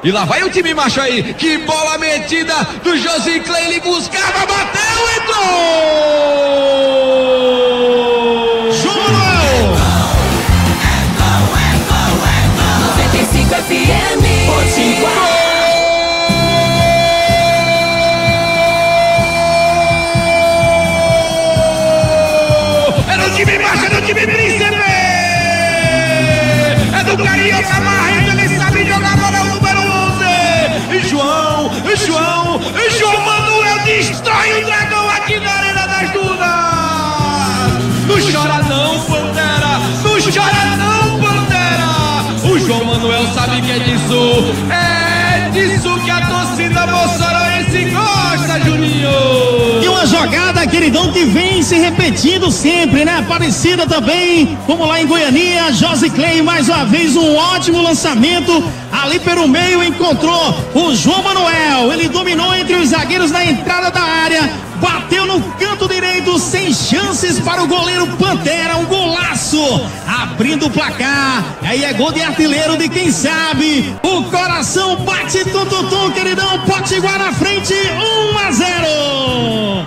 E lá vai o time macho aí, que bola metida do Josiclay, ele buscava, bateu, entrou! João Manuel! É gol! 95 FM, Potiguar. Era o time macho, era o time príncipe! É do Carioca Marrento, ele sabe jogar bola, o número 11! João Manuel destrói o dragão aqui na Arena das Dunas! Não chora não, Pantera! Não chora não, Pantera! O João Manuel sabe que é disso que a torcida moçaroense gosta, Juninho! E uma jogada, queridão, que vem se repetindo sempre, né? Parecida também, como lá em Goiânia, Josiclay, mais uma vez, um ótimo lançamento. Ali pelo meio encontrou o João Manuel. Ele dominou entre os zagueiros na entrada da área. Bateu no canto direito, sem chances para o goleiro Pantera. Um golaço, abrindo o placar. Aí é gol de artilheiro de quem sabe. O coração bate tum, tum, tum, queridão. Potiguar na frente, 1-0.